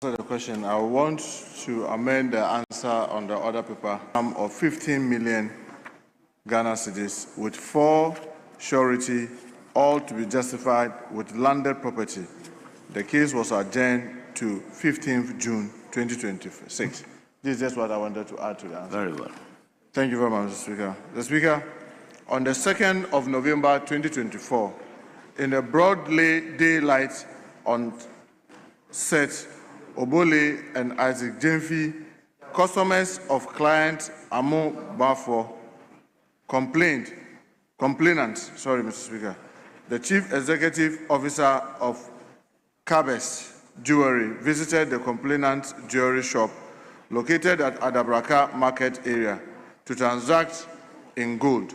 The question, I want to amend the answer on the order paper of 15 million Ghana cedis with 4 surety, all to be justified with landed property. The case was adjourned to 15th June 2026. This is just what I wanted to add to the answer. Very well. Thank you very much, Mr. Speaker. The Speaker, on the 2nd of November 2024, in the broad daylight on set, Obole and Isaac Jemfi, customers of client Amo Bafo, complainant, Mr. Speaker, the Chief Executive Officer of Cabes Jewelry visited the complainant's jewelry shop located at Adabraka Market area to transact in gold.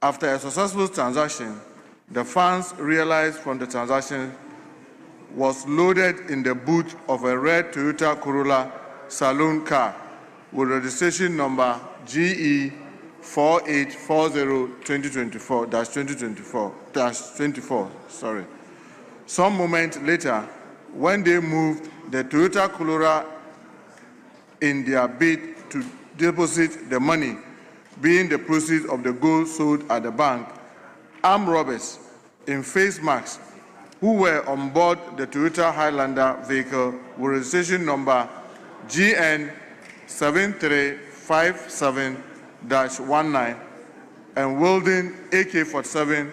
After a successful transaction, the funds realized from the transaction was loaded in the boot of a red Toyota Corolla saloon car with registration number GE 4840-2024-24. Some moment later, when they moved the Toyota Corolla in their bid to deposit the money, being the proceeds of the gold sold at the bank, armed robbers in face masks who were on board the Toyota Highlander vehicle with registration number GN 7357-19 and wielding AK-47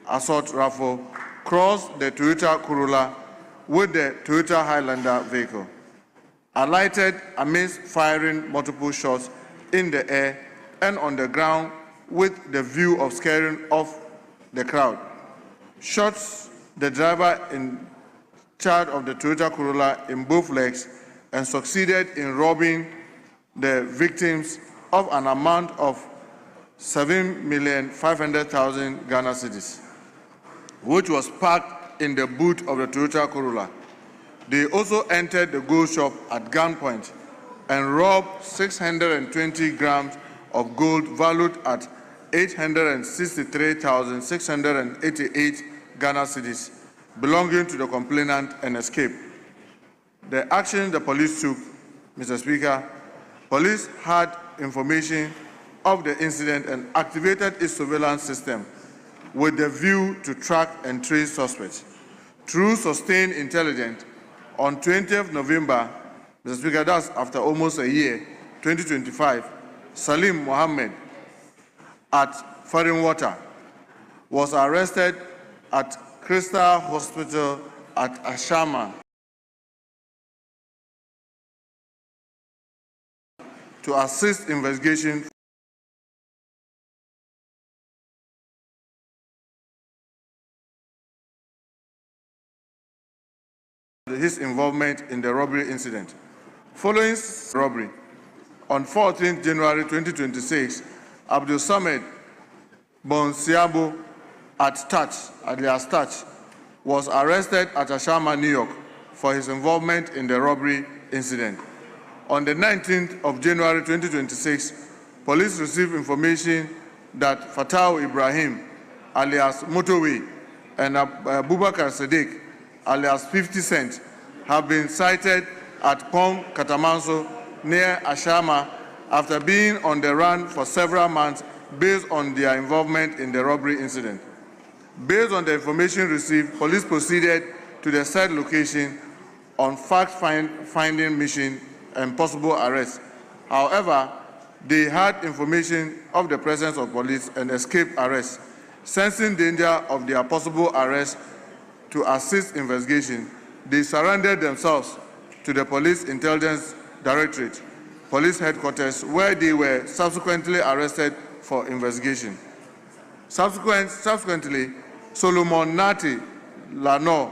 assault rifle crossed the Toyota Corolla with the Toyota Highlander vehicle, alighted amidst firing multiple shots in the air and on the ground with the view of scaring off the crowd. Shots the driver in charge of the Toyota Corolla in both legs and succeeded in robbing the victims of an amount of 7,500,000 Ghana cedis, which was parked in the boot of the Toyota Corolla. They also entered the gold shop at gunpoint and robbed 620 grams of gold valued at 863,688 Ghana cedis belonging to the complainant and escaped. The action the police took, Mr. Speaker, police had information of the incident and activated its surveillance system with the view to track and trace suspects. Through sustained intelligence, on 20th November, Mr. Speaker, that's after almost a year, 2025, Salim Mohammed at Farinwater was arrested at Crystal Hospital at Ashama to assist investigation his involvement in the robbery incident. Following robbery, on 14th January 2026, Abdul Samed Bonsiabo at Touch, alias Touch, was arrested at Ashama, New York, for his involvement in the robbery incident. On the 19th of January 2026, police received information that Fatau Ibrahim, alias Motorway, and Abubakar Sadiq, alias 50 Cent, have been cited at Pom Katamanso near Ashama after being on the run for several months based on their involvement in the robbery incident. Based on the information received, police proceeded to the said location on fact-finding mission and possible arrest. However, they had information of the presence of police and escaped arrest. Sensing danger of their possible arrest to assist investigation, they surrendered themselves to the Police Intelligence Directorate, Police Headquarters, where they were subsequently arrested for investigation. Subsequently, Solomon Nati Lano,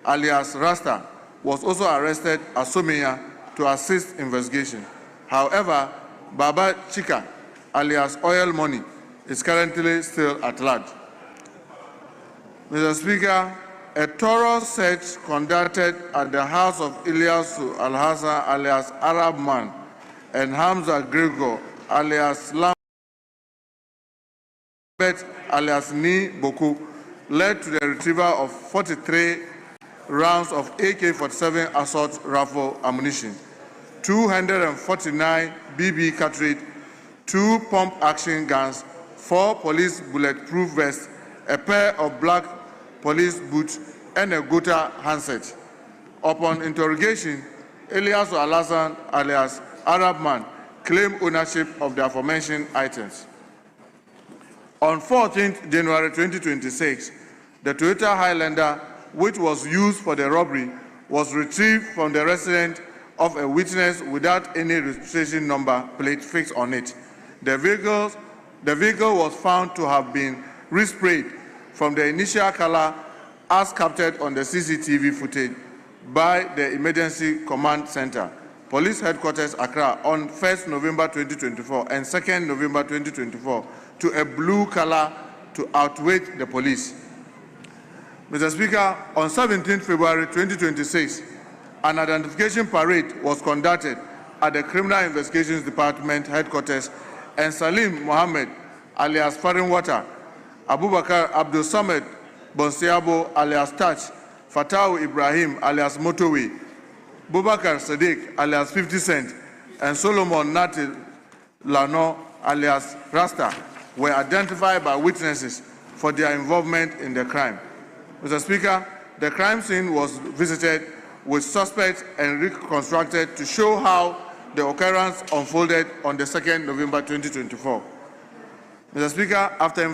alias Rasta, was also arrested at Somia to assist investigation. However, Baba Chika, alias Oil Money, is currently still at large. Mr. Speaker, a thorough search conducted at the house of Ilyasu Al-Hassan, alias Arab Man, and Hamza Gregor, alias Lambert, alias Ni Boku, led to the retrieval of 43 rounds of AK-47 assault rifle ammunition, 249 BB cartridge, 2 pump-action guns, 4 police bulletproof vests, a pair of black police boots, and a Gota handset. Upon interrogation, Elias Alasan, alias Arab Man, claimed ownership of the aforementioned items. On 14th January 2026, the Toyota Highlander, which was used for the robbery, was retrieved from the residence of a witness without any registration number plate fixed on it. The vehicle was found to have been resprayed from the initial color as captured on the CCTV footage by the Emergency Command Center, Police Headquarters, Accra, on 1st November 2024 and 2nd November 2024 to a blue color to outweigh the police. Mr. Speaker, on 17 February 2026, an identification parade was conducted at the Criminal Investigations Department headquarters, and Salim Mohammed, alias Farinwata, Abubakar Abdul Samad Bonsiabo, alias Touch, Fatawu Ibrahim, alias Motowe, Bubakar Sadiq, alias 50 Cent, and Solomon Nati Lano, alias Rasta, were identified by witnesses for their involvement in the crime. Mr. Speaker, the crime scene was visited with suspects and reconstructed to show how the occurrence unfolded on the 2nd November 2024. Mr. Speaker, after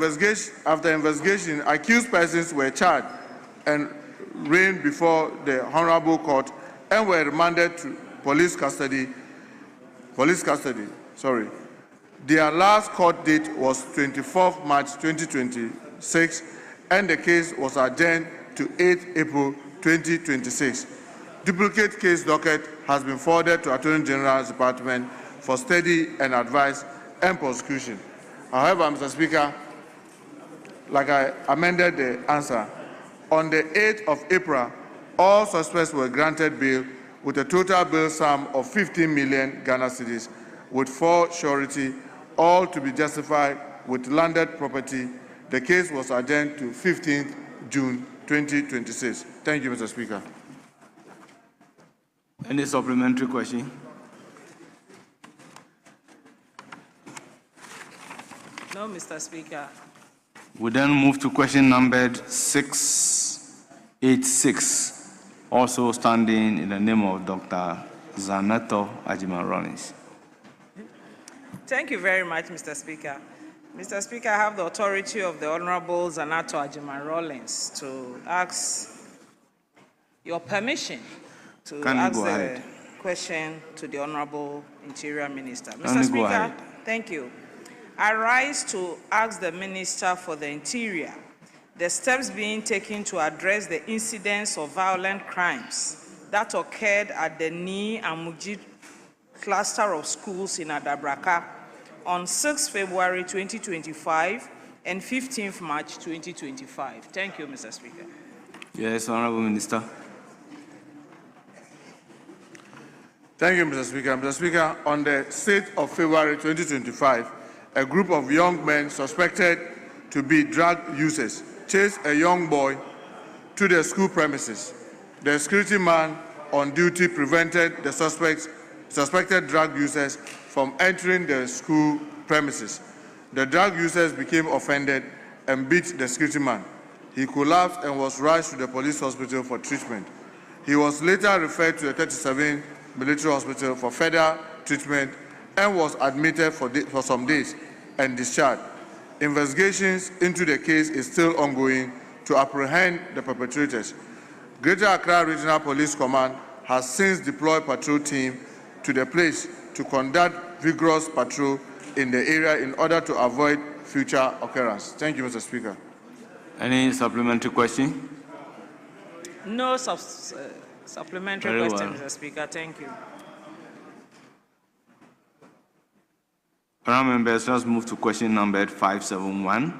investigation, accused persons were charged and arraigned before the Honorable Court and were remanded to police custody. Their last court date was 24th March 2026, and the case was adjourned to 8th April 2026. Duplicate case docket has been forwarded to Attorney General's Department for study and advice and prosecution. However, Mr. Speaker, like I amended the answer, on the 8th of April, all suspects were granted bail with a total bail sum of 15 million Ghana cedis, with 4 surety, all to be justified with landed property. The case was adjourned to 15th June 2026. Thank you, Mr. Speaker. Any supplementary question? No, Mr. Speaker. We then move to question numbered 686, also standing in the name of Dr. Zanato Ajiman Rollins. Thank you very much, Mr. Speaker. Mr. Speaker, I have the authority of the Honorable Zanato Ajiman Rollins to ask your permission to ask the question to the Honorable Interior Minister. Mr. Speaker, thank you. I rise to ask the Minister for the Interior the steps being taken to address the incidents of violent crimes that occurred at the Ni and Mujib cluster of schools in Adabraka on 6 February 2025 and 15th March 2025. Thank you, Mr. Speaker. Yes, Honorable Minister. Thank you, Mr. Speaker. Mr. Speaker, on the 6th of February 2025, a group of young men suspected to be drug users chased a young boy to the school premises. The security man on duty prevented the suspected drug users from entering the school premises. The drug users became offended and beat the security man. He collapsed and was rushed to the police hospital for treatment. He was later referred to the 37 military hospital for further treatment and was admitted for some days and discharged. Investigations into the case is still ongoing to apprehend the perpetrators. Greater Accra Regional Police Command has since deployed patrol team to the place to conduct vigorous patrol in the area in order to avoid future occurrence. Thank you, Mr. Speaker. Any supplementary question? No supplementary question, Mr. Speaker. Thank you. Honourable members, let's move to question number 571,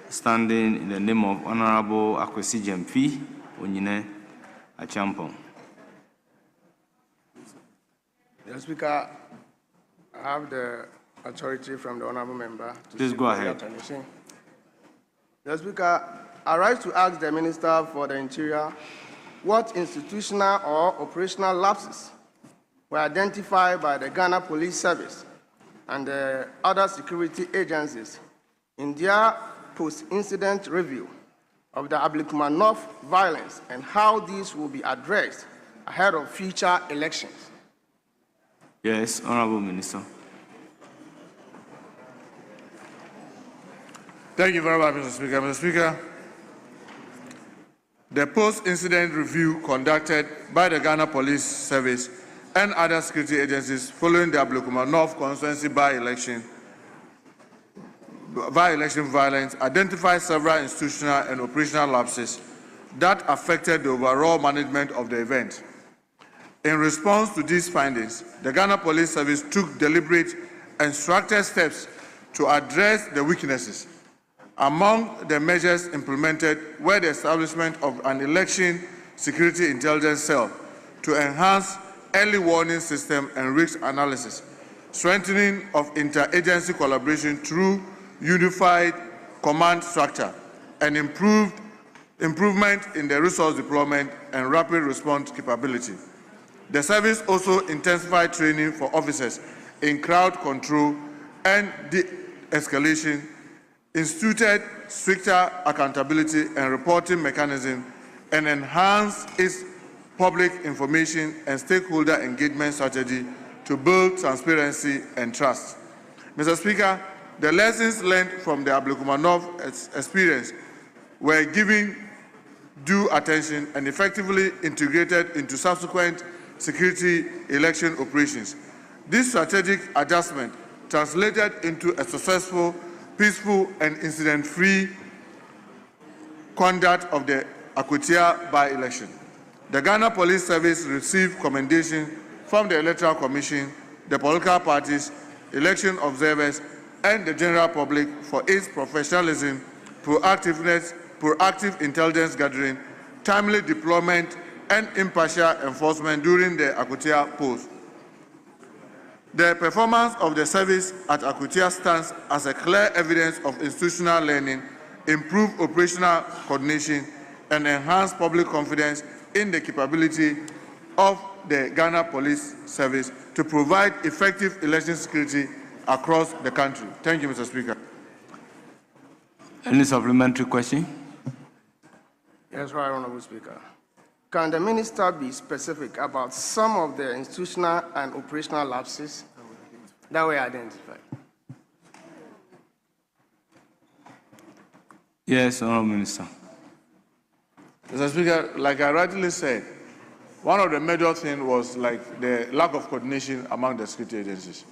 standing in the name of Honourable Akwesi Jemfi Onyine Achampong. Mr. Speaker, I have the authority from the Honourable Member to please go ahead. Mr. Speaker, I rise to ask the Minister for the Interior what institutional or operational lapses were identified by the Ghana Police Service and the other security agencies in their post-incident review of the Ablekuma North violence and how these will be addressed ahead of future elections? Yes, Honorable Minister. Thank you very much, Mr. Speaker. Mr. Speaker, the post-incident review conducted by the Ghana Police Service and other security agencies following the Ablekuma North constituency by-election violence identified several institutional and operational lapses that affected the overall management of the event. In response to these findings, the Ghana Police Service took deliberate and structured steps to address the weaknesses. Among the measures implemented were the establishment of an election security intelligence cell to enhance early warning system and risk analysis, strengthening of interagency collaboration through unified command structure, and improvement in the resource deployment and rapid response capability. The service also intensified training for officers in crowd control and de-escalation, instituted stricter accountability and reporting mechanism, and enhanced its public information and stakeholder engagement strategy to build transparency and trust. Mr. Speaker, the lessons learned from the Ablekuma North experience were given due attention and effectively integrated into subsequent security election operations. This strategic adjustment translated into a successful, peaceful, and incident-free conduct of the Akwatia by-election. The Ghana Police Service received commendation from the Electoral Commission, the political parties, election observers, and the general public for its professionalism, proactive intelligence gathering, timely deployment, and impartial enforcement during the Akwatia polls. The performance of the service at Akwatia stands as a clear evidence of institutional learning, improved operational coordination, and enhanced public confidence in the capability of the Ghana Police Service to provide effective election security across the country. Thank you, Mr. Speaker. Any supplementary question? Yes, Right Honorable Speaker. Can the minister be specific about some of the institutional and operational lapses that were identified? Yes, Honorable Minister. Mr. Speaker, like I rightly said, one of the major things was like the lack of coordination among the security agencies.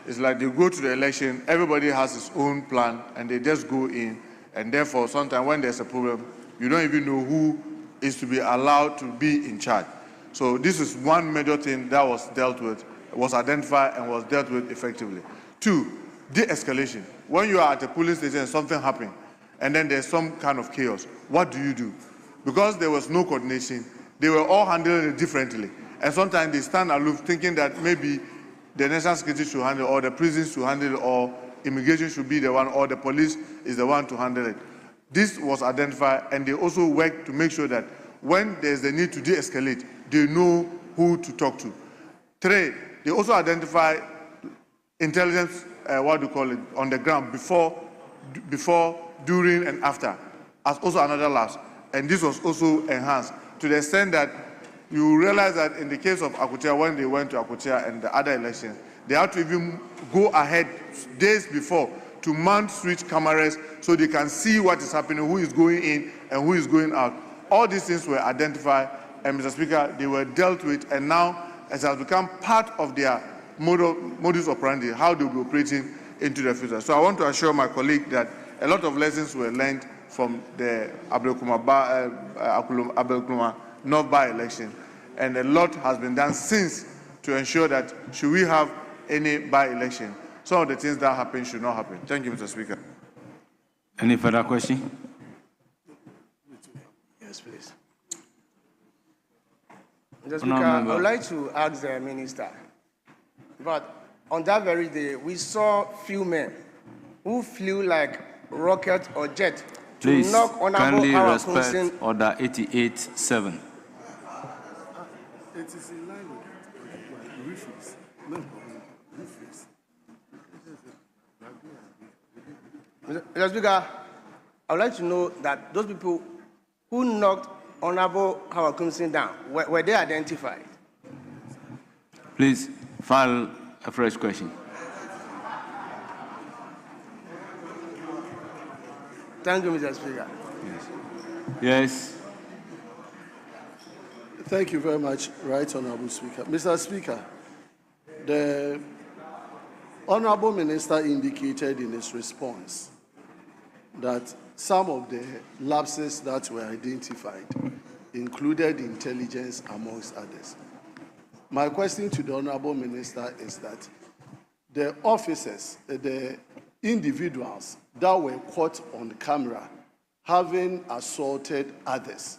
It's like they go to the election, everybody has his own plan, and they just go in, and therefore sometimes when there's a problem, you don't even know who is to be allowed to be in charge. So this is one major thing that was dealt with, was identified and was dealt with effectively. Two, de-escalation. When you are at a police station and something happened, and then there's some kind of chaos, what do you do? Because there was no coordination, they were all handling it differently. And sometimes they stand aloof thinking that maybe the national security should handle it, or the prisons should handle it, or immigration should be the one, or the police is the one to handle it. This was identified, and they also worked to make sure that when there's the need to de-escalate, they know who to talk to. Three, they also identify intelligence, on the ground before, during, and after, as also another lapse. And this was also enhanced to the extent that you realize that in the case of Akwatia, when they went to Akwatia and the other elections, they had to even go ahead days before to mount switch cameras so they can see what is happening, who is going in and who is going out. All these things were identified, and Mr. Speaker, they were dealt with, and now it has become part of their modus operandi, how they will be operating into the future. So I want to assure my colleague that a lot of lessons were learned from the Ablekuma North by-election, and a lot has been done since to ensure that should we have any by-election, some of the things that happen should not happen. Thank you, Mr. Speaker. Any further question? Yes, please. Mr. Speaker, I would like to ask the minister, but on that very day, we saw few men who flew like rocket or jet Please to knock Honorable kindly Harold respect Kunsin. Order 88-7. It is in line with rephrase. No problem. Rephrase. Mr. Speaker, I would like to know that those people who knocked Honorable Howard Kumsin down, were they identified? Please file a fresh question. Thank you, Mr. Speaker. Yes. Thank you very much, Right Honorable Speaker. Mr. Speaker, the Honorable Minister indicated in his response that some of the lapses that were identified included intelligence amongst others. My question to the Honorable Minister is that the officers, the individuals that were caught on camera having assaulted others,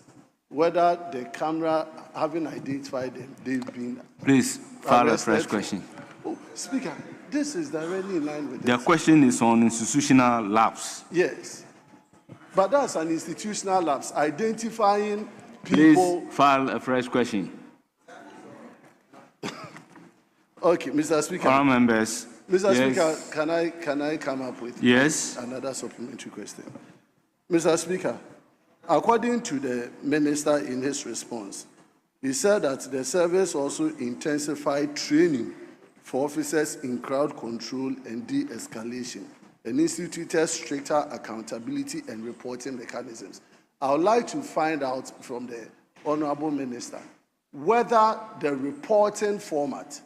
whether the camera having identified them, they've been Please file a arrested. fresh question. Oh, Speaker, this is directly in line with The this. question is on institutional lapse. Yes. But that's an institutional lapse, identifying people. Please file a fresh question. Okay, Mr. Speaker. Honourable members. Mr. Yes. Speaker, can I come up with Yes. another supplementary question? Mr. Speaker, according to the minister in his response, he said that the service also intensified training for officers in crowd control and de-escalation and instituted stricter accountability and reporting mechanisms. I would like to find out from the Honorable Minister whether the reporting format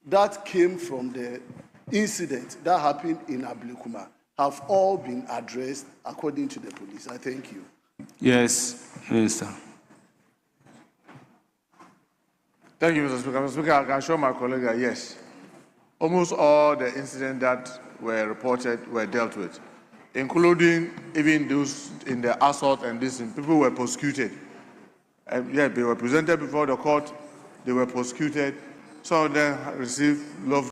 that came from the incident that happened in Ablekuma have all been addressed according to the police. I thank you. Yes, Minister. Thank you, Mr. Speaker. Mr. Speaker, I can assure my colleague that yes, almost all the incidents that were reported were dealt with, including even those in the assault and this. People were prosecuted. Yeah, they were presented before the court. They were prosecuted. Some of them received love.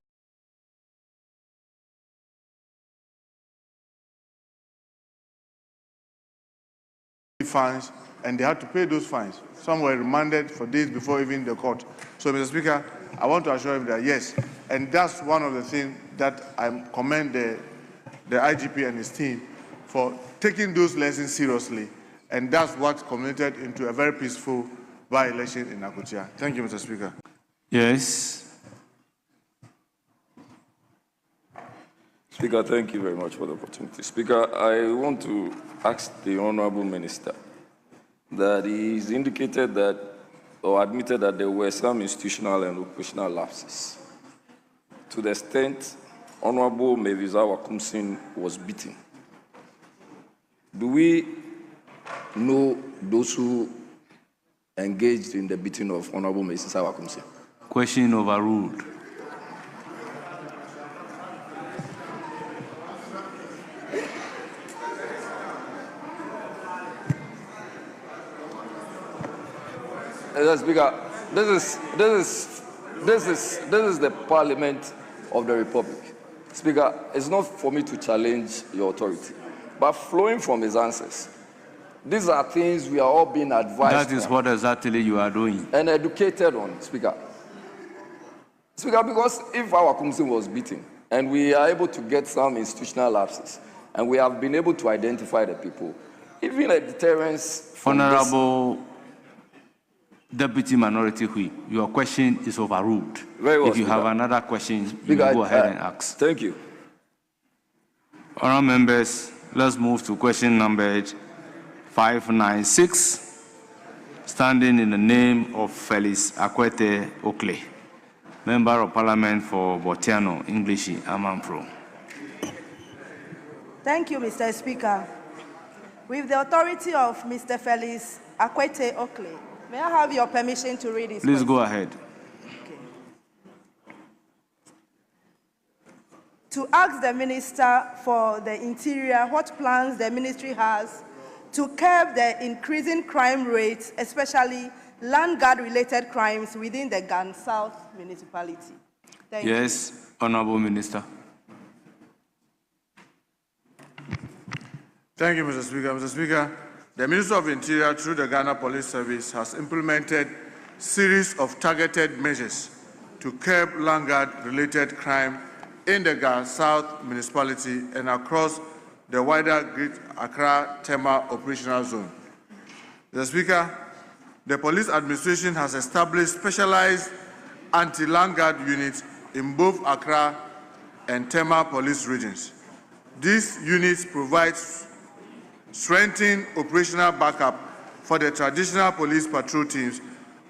Fines, and they had to pay those fines. Some were remanded for days before even the court. So, Mr. Speaker, I want to assure him that yes, and that's one of the things that I commend the IGP and his team for taking those lessons seriously, and that's what culminated into a very peaceful by-election in Akutia. Thank you, Mr. Speaker. Yes. Speaker, thank you very much for the opportunity. Speaker, I want to ask the Honorable Minister that he's indicated that or admitted that there were some institutional and operational lapses. To the extent Honorable Mevizawa Kumsin was beaten, do we know those who engaged in the beating of Honorable Mevizawa Kumsin? Question overruled. Mr. Speaker, this is the Parliament of the Republic. Speaker, it's not for me to challenge your authority, but flowing from his answers, these are things we are all being advised. That is what exactly you are doing. And educated on, Speaker. Speaker, because if our Kumsin was beaten and we are able to get some institutional lapses and we have been able to identify the people, even a deterrence from Honorable Deputy Minority Whip, your question is overruled. Very well, if you Speaker. have another question, you Speaker, may go ahead and ask. Thank you. Honourable members, let's move to question number 596, standing in the name of Felix Akwete Oakley, Member of Parliament for Botiano, English, Amanfro. Thank you, Mr. Speaker. With the authority of Mr. Felix Akwete Oakley, may I have your permission to read this? Please go ahead. To ask the Minister for the Interior what plans the ministry has to curb the increasing crime rates, especially land guard-related crimes within the Gan South municipality. Thank you. Yes, Honourable Minister. Thank you, Mr. Speaker. Mr. Speaker, the Minister of Interior, through the Ghana Police Service, has implemented series of targeted measures to curb land-related crime in the Ga South municipality and across the wider Greater Accra Tema operational zone. Mr. Speaker, the police administration has established specialized anti-land units in both Accra and Tema police regions. These units provide strengthened operational backup for the traditional police patrol teams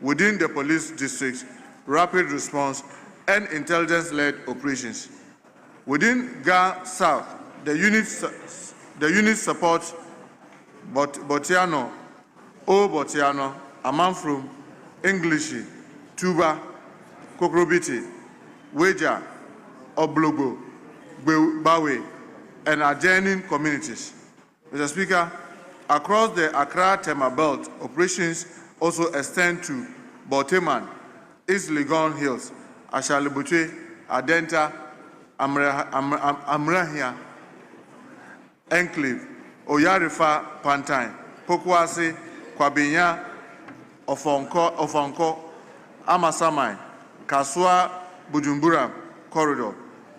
within the police districts, rapid response, and intelligence-led operations. Within Ga South, the units support Botiano, Botiano, Amanfrum, English, Tuba, Kokrobiti, Weja, Oblogo, Bawe, and adjoining communities. Mr. Speaker, across the Accra-Tema belt, operations also extend to Boteman, East Legon Hills, Ashalibutwe, Adenta, Amrahia, Enclave, Oyarifa, Pantine, Pokwase, Kwabinya, Ofonko, Amasamai, Kasua, Bujumbura Corridor,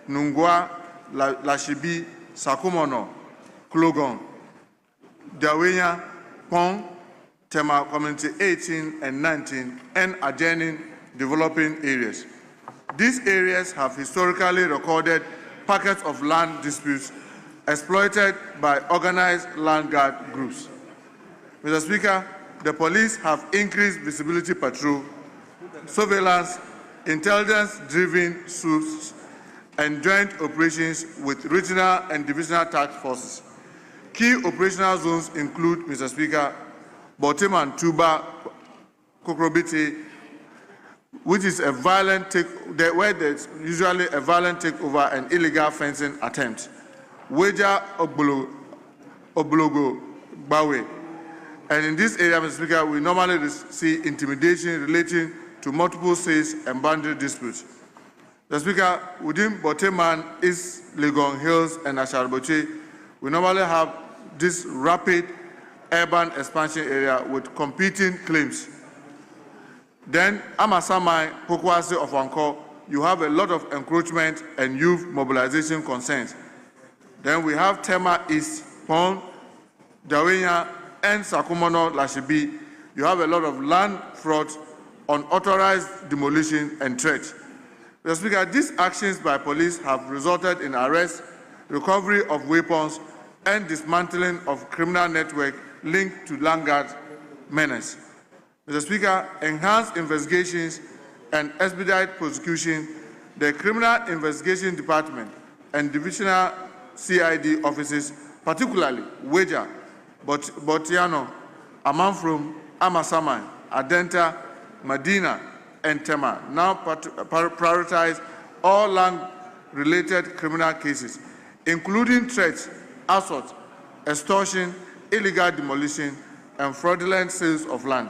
Nungwa, Lashibi, Sakumono, Klogon, Dawenya, Pong, Tema Community 18 and 19, and adjoining developing areas. These areas have historically recorded pockets of land disputes exploited by organized land guard groups. Mr. Speaker, the police have increased visibility patrol, surveillance, intelligence-driven swoops, and joint operations with regional and divisional task forces. Key operational zones include, Mr. Speaker, Boteman, Tuba, Kokrobiti, which is a violent where there's usually a violent takeover and illegal fencing attempt. Weja, Oblogo, Bawe. And in this area, Mr. Speaker, we normally see intimidation relating to multiple sales and boundary disputes. Mr. Speaker, within Boteman, East Legon Hills, and Asharboche, we normally have this rapid urban expansion area with competing claims. Then Amasamai, Pokwase of Anko, you have a lot of encroachment and youth mobilization concerns. Then we have Tema East, Pond, Dawenya, and Sakumono Lashibi. You have a lot of land fraud, unauthorized demolition, and threat. Mr. Speaker, these actions by police have resulted in arrest, recovery of weapons, and dismantling of criminal network linked to land guard menace. Mr. Speaker, enhanced investigations and expedite prosecution, the Criminal Investigation Department and Divisional CID offices, particularly Weja, Botiano, Amanfrum, Amasamai, Adenta, Medina, and Tema, now prioritize all land-related criminal cases, including threats, assault, extortion, illegal demolition, and fraudulent sales of land.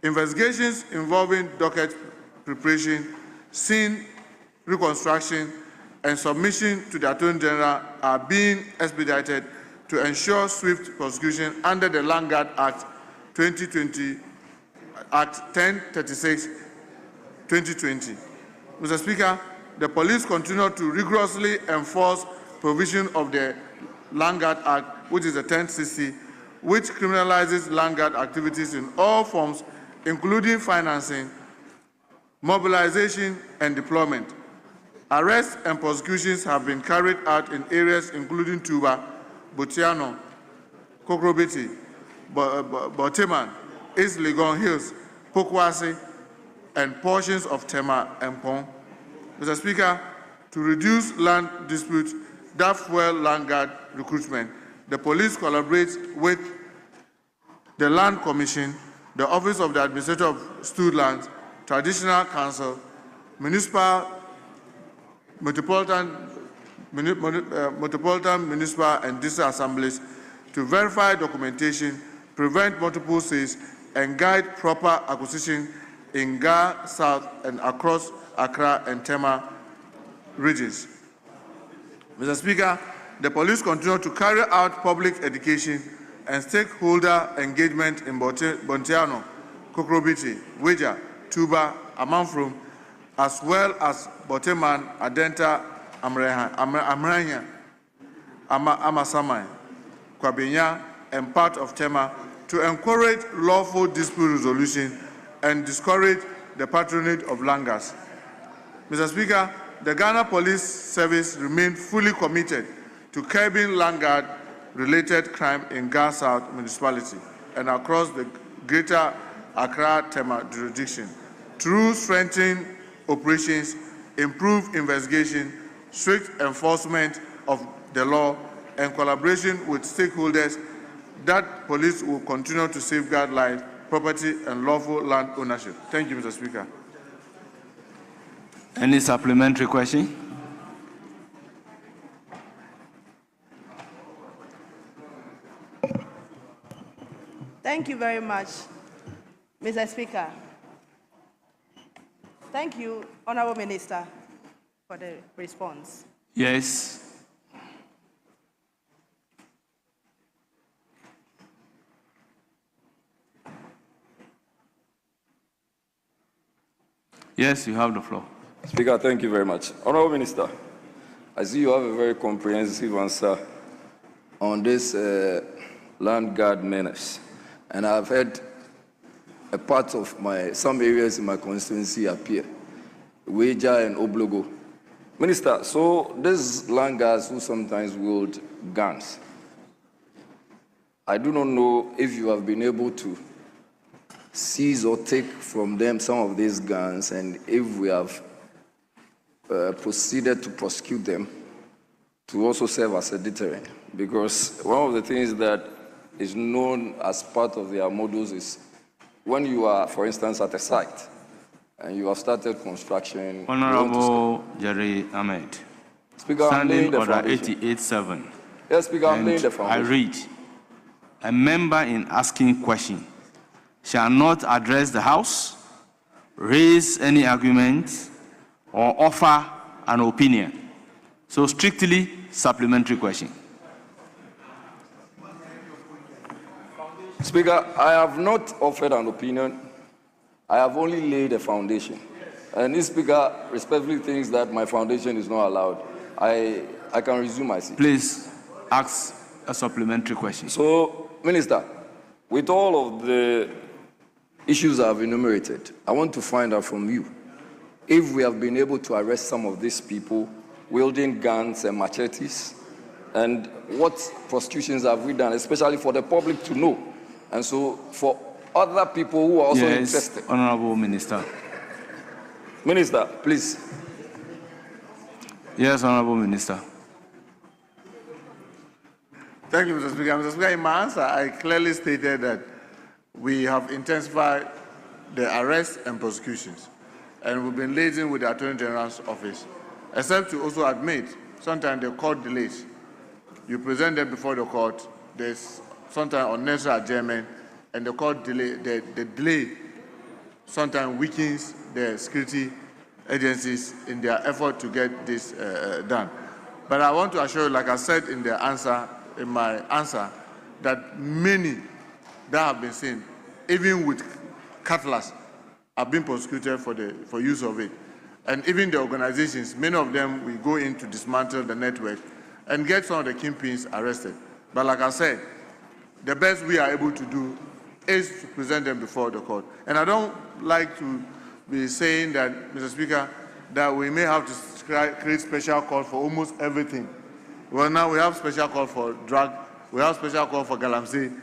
Investigations involving docket preparation, scene reconstruction, and submission to the Attorney General are being expedited to ensure swift prosecution under the Land Guard Act 2020, Act 1036, 2020. Mr. Speaker, the police continue to rigorously enforce provision of the Land Guard Act, which is the 1060, which criminalizes land guard activities in all forms, including financing, mobilization, and deployment. Arrests and prosecutions have been carried out in areas including Tuba, Botiano, Kokrobiti, Boteman, East Legon Hills, Pokwase, and portions of Tema and Pong. Mr. Speaker, to reduce land disputes that fuel land guard recruitment, the police collaborates with the Land Commission, the Office of the Administrator of Stud Lands, Traditional Council, Municipal, Metropolitan, Municipal and District Assemblies to verify documentation, prevent multiple sales, and guide proper acquisition in Ga South and across Accra and Tema regions. Mr. Speaker, the police continue to carry out public education and stakeholder engagement in Bontiano, Kokrobiti, Weja, Tuba, Amanfrum, as well as Boteman, Adenta, Amranya, Amasamai, Kwabenya, and part of Tema to encourage lawful dispute resolution and discourage the patronage of langars. Mr. Speaker, the Ghana Police Service remained fully committed to curbing langard-related crime in Ghana South Municipality and across the Greater Accra Tema jurisdiction through strengthening operations, improved investigation, strict enforcement of the law, and collaboration with stakeholders. That police will continue to safeguard life, property, and lawful land ownership. Thank you, Mr. Speaker. Any supplementary question? Thank you very much, Mr. Speaker. Thank you, Honorable Minister, for the response. Yes. Yes, you have the floor. Speaker, thank you very much. Honorable Minister, I see you have a very comprehensive answer on this land guard menace. And I've heard a part of some areas in my constituency appear, Weja and Oblogo. Minister, so these land guards who sometimes wield guns, I do not know if you have been able to seize or take from them some of these guns, and if we have proceeded to prosecute them to also serve as a deterrent. Because one of the things that is known as part of their models is when you are, for instance, at a site and you have started construction. Honorable Jerry Ahmed. Speaker, Standing Order 88.7. Yes, Speaker, I'm laying the foundation. I read, a member in asking question shall not address the House, raise any argument, or offer an opinion. So strictly supplementary question. Speaker, I have not offered an opinion. I have only laid a foundation. And this Speaker respectfully thinks that my foundation is not allowed. I can resume my seat. Please ask a supplementary question. So, Minister, with all of the issues I've enumerated, I want to find out from you if we have been able to arrest some of these people wielding guns and machetes, and what prosecutions have we done, especially for the public to know, and so for other people who are also interested. Honorable Minister. Minister, please. Yes, Honorable Minister. Thank you, Mr. Speaker. Mr. Speaker, in my answer, I clearly stated that we have intensified the arrests and prosecutions, and we've been liaising with the Attorney General's office, except to also admit sometimes the court delays. You present them before the court, there's sometimes unnecessary adjournment, and the court delay, the delay sometimes weakens the security agencies in their effort to get this done. But I want to assure you, like I said in my answer, that many that have been seen, even with cutlass, have been prosecuted for use of it. And even the organizations, many of them will go in to dismantle the network and get some of the kingpins arrested. But like I said, the best we are able to do is to present them before the court. And I don't like to be saying that, Mr. Speaker, that we may have to create special call for almost everything. Well, now we have special call for drug, we have special call for galamsey,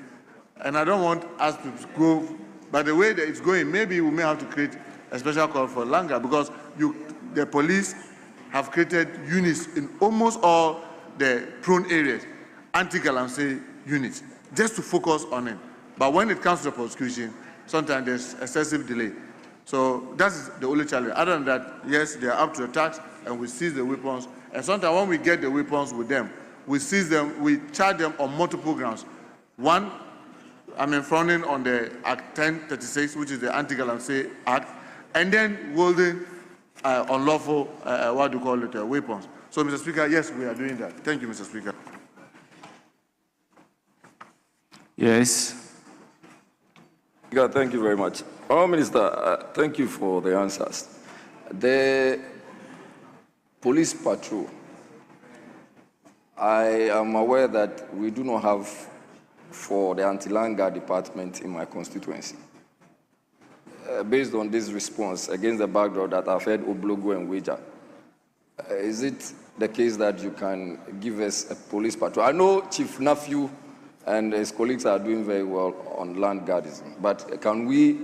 and I don't want us to go by the way that it's going. Maybe we may have to create a special call for Langa, because the police have created units in almost all the prone areas, anti-galamsey units, just to focus on it. But when it comes to the prosecution, sometimes there's excessive delay. So that's the only challenge. Other than that, yes, they are up to the task, and we seize the weapons. And sometimes when we get the weapons with them, we seize them, we charge them on multiple grounds. One, fronting on the Act 1036, which is the Anti-Galamsey Act, and then wielding unlawful, weapons. So, Mr. Speaker, yes, we are doing that. Thank you, Mr. Speaker. Yes. Yeah, thank you very much. Honourable Minister, thank you for the answers. The police patrol, I am aware that we do not have for the anti-land guard department in my constituency. Based on this response, against the backdrop that I've heard Oblogo and Weja, is it the case that you can give us a police patrol? I know Chief Nephew and his colleagues are doing very well on land guardism, but can we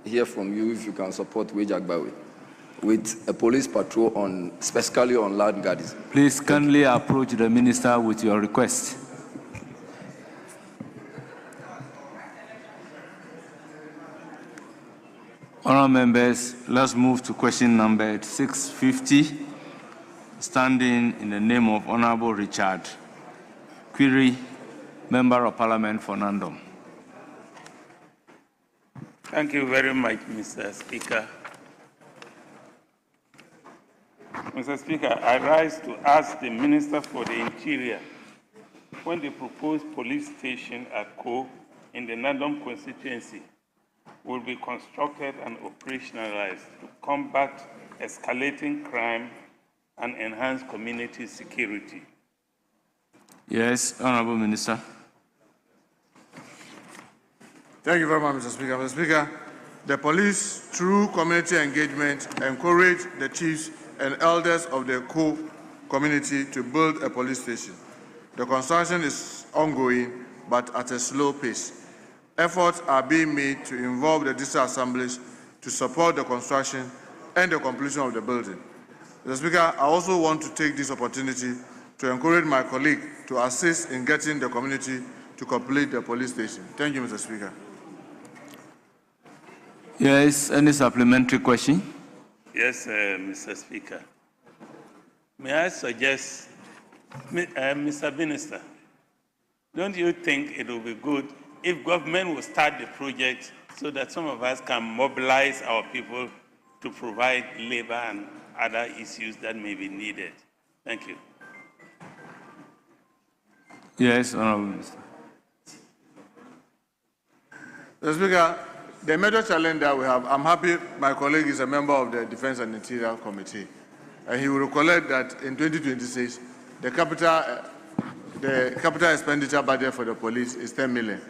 hear from you if you can support Weja Agbawe with a police patrol on, specifically on land guardism? Please kindly approach the minister with your request. Honourable members, let's move to question number 650, standing in the name of Honourable Richard Query, Member of Parliament for Nandom. Thank you very much, Mr. Speaker. Mr. Speaker, I rise to ask the Minister for the Interior when the proposed police station at Ko in the Nandom constituency will be constructed and operationalized to combat escalating crime and enhance community security. Yes, Honourable Minister. Thank you very much, Mr. Speaker. Mr. Speaker, the police, through community engagement, encourage the chiefs and elders of the Ko community to build a police station. The construction is ongoing, but at a slow pace. Efforts are being made to involve the district assemblies to support the construction and the completion of the building. Mr. Speaker, I also want to take this opportunity to encourage my colleague to assist in getting the community to complete the police station. Thank you, Mr. Speaker. Yes, any supplementary question? Yes, Mr. Speaker. May I suggest, Mr. Minister, don't you think it will be good if government will start the project so that some of us can mobilize our people to provide labor and other issues that may be needed? Thank you. Yes, Honourable Minister. Mr. Speaker, the major challenge that we have, I'm happy my colleague is a member of the Defense and Interior Committee, and he will recollect that in 2026, the capital expenditure budget for the police is 10 million.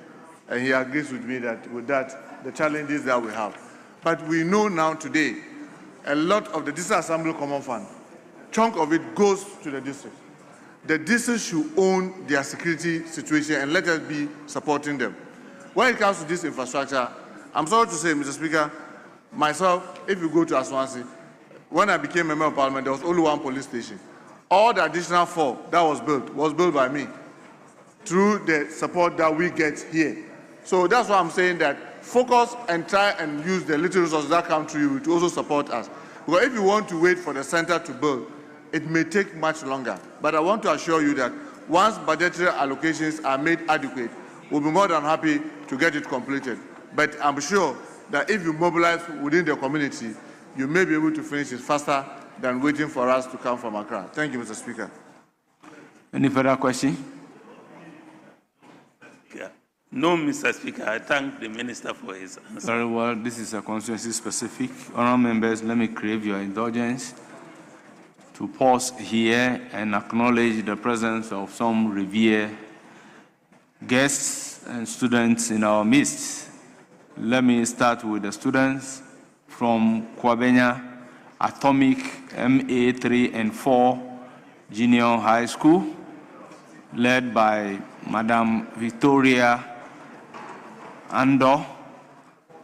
And he agrees with me that with that, the challenges that we have. But we know now today, a lot of the District Assembly Common Fund, chunk of it goes to the district. The district should own their security situation and let us be supporting them. When it comes to this infrastructure, I'm sorry to say, Mr. Speaker, myself, if you go to Aswansi, when I became a member of Parliament, there was only one police station. All the additional 4 that was built by me through the support that we get here. So that's why I'm saying that focus and try and use the little resources that come to you to also support us. Because if you want to wait for the center to build, it may take much longer. But I want to assure you that once budgetary allocations are made adequate, we'll be more than happy to get it completed. But I'm sure that if you mobilize within the community, you may be able to finish it faster than waiting for us to come from Accra. Thank you, Mr. Speaker. Any further question? Yeah. No, Mr. Speaker. I thank the Minister for his answer. Very well. This is a constituency specific. Honourable members, let me crave your indulgence to pause here and acknowledge the presence of some revered guests and students in our midst. Let me start with the students from Kwabenya Atomic MA 3 and 4 Junior High School, led by Madam Victoria Ando,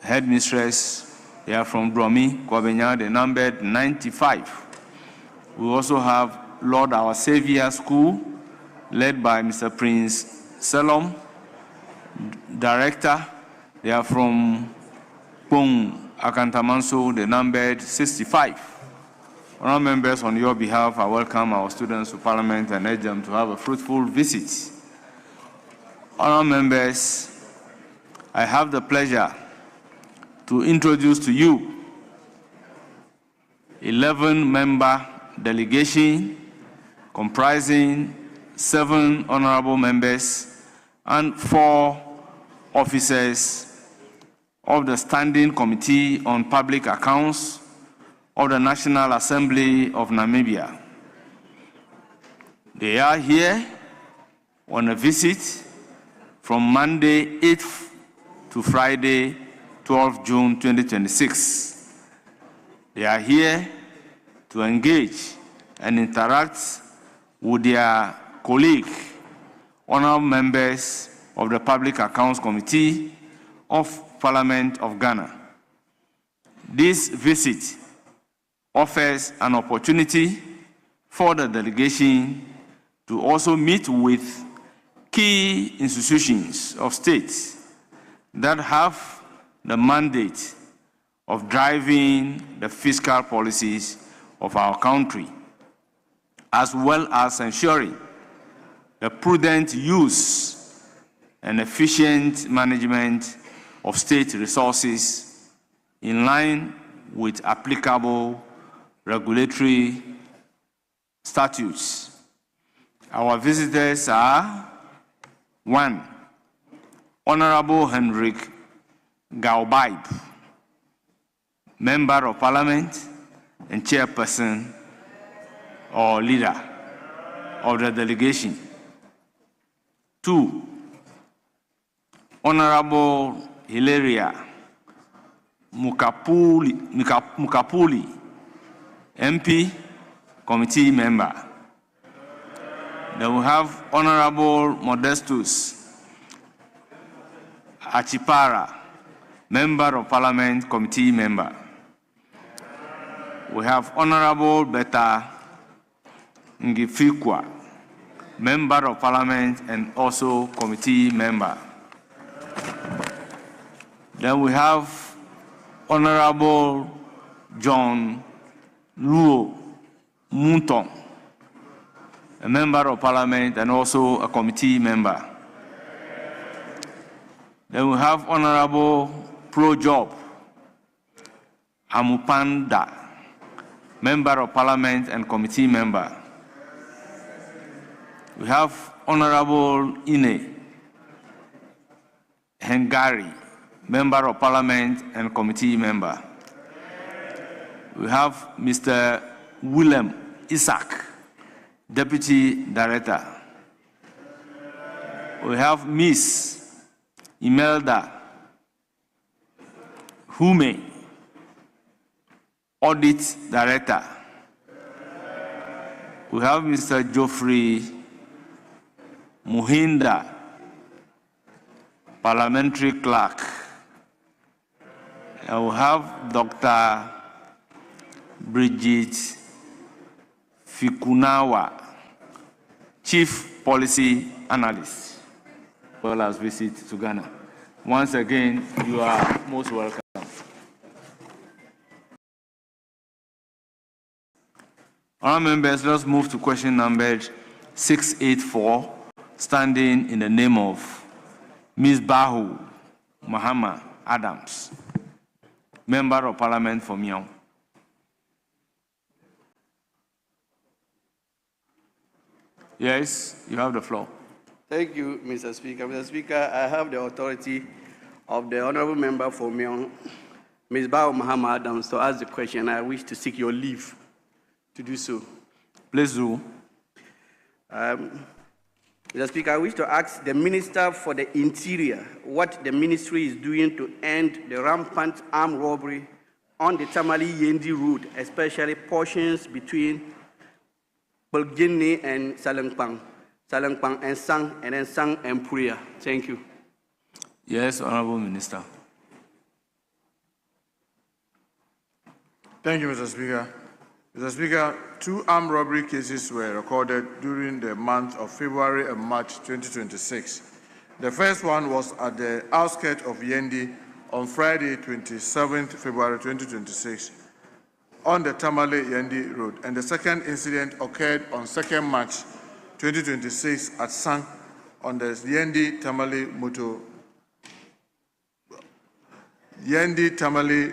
headmistress. They are from Dromi, Kwabenya, they numbered 95. We also have Lord Our Savior School, led by Mr. Prince Salom, director. They are from Pong Akantamanso, they numbered 65. Honourable members, on your behalf, I welcome our students to Parliament and urge them to have a fruitful visit. Honourable members, I have the pleasure to introduce to you 11-member delegation comprising 7 honourable members and 4 officers of the Standing Committee on Public Accounts of the National Assembly of Namibia. They are here on a visit from Monday 8th to Friday 12th June 2026. They are here to engage and interact with their colleague, honorable members of the Public Accounts Committee of Parliament of Ghana. This visit offers an opportunity for the delegation to also meet with key institutions of state that have the mandate of driving the fiscal policies of our country, as well as ensuring the prudent use and efficient management of state resources in line with applicable regulatory statutes. Our visitors are: 1. Honorable Hendrik Gaubaib, Member of Parliament and Chairperson or leader of the delegation. 2. Honorable Hilaria Mukapuli, MP, Committee Member. Then we have Honorable Modestus Achipara, Member of Parliament, Committee Member. We have Honorable Beta Ngifikwa, Member of Parliament and also Committee Member. Then we have Honorable John Luo Muntong, a Member of Parliament and also a Committee Member. Then we have Honorable Pro-Job Amupanda, Member of Parliament and Committee Member. We have Honorable Ine Hengari, Member of Parliament and Committee Member. We have Mr. Willem Isaac, Deputy Director. We have Ms. Imelda Hume, Audit Director. We have Mr. Geoffrey Muhinda, Parliamentary Clerk. And we have Dr. Bridget Fikunawa, Chief Policy Analyst, as well as visit to Ghana. Once again, you are most welcome. All members, let's move to question number 684, standing in the name of Ms. Bahu Mahama Adams, Member of Parliament for Miao. Yes, you have the floor. Thank you, Mr. Speaker. Mr. Speaker, I have the authority of the Honorable Member for Miao, Ms. Bahu Mahama Adams, to ask the question. I wish to seek your leave to do so. Please do. Mr. Speaker, I wish to ask the Minister for the Interior what the ministry is doing to end the rampant armed robbery on the Tamale-Yendi route, especially portions between Bulgini and Salengpang and Sang, and then Sang and Puria. Thank you. Yes, Honorable Minister. Thank you, Mr. Speaker. Mr. Speaker, 2 armed robbery cases were recorded during the month of February and March 2026. The first one was at the outskirts of Yendi on Friday, 27th February 2026, on the Tamale-Yendi Road, and the second incident occurred on 2nd March 2026 at Sang on the Yendi-Tamale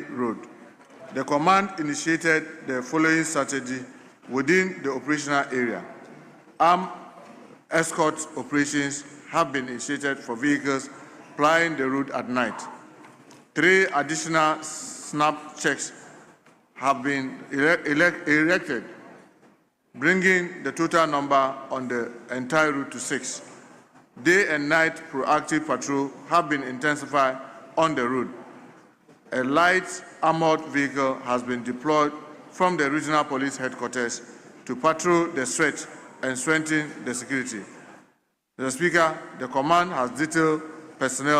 Road. The command initiated the following strategy within the operational area. Armed escort operations have been initiated for vehicles plying the route at night. 3 additional snap checks have been erected, bringing the total number on the entire route to 6. Day and night proactive patrol have been intensified on the route. A light armored vehicle has been deployed from the regional police headquarters to patrol the stretch and strengthen the security. Mr. Speaker, the command has detailed personnel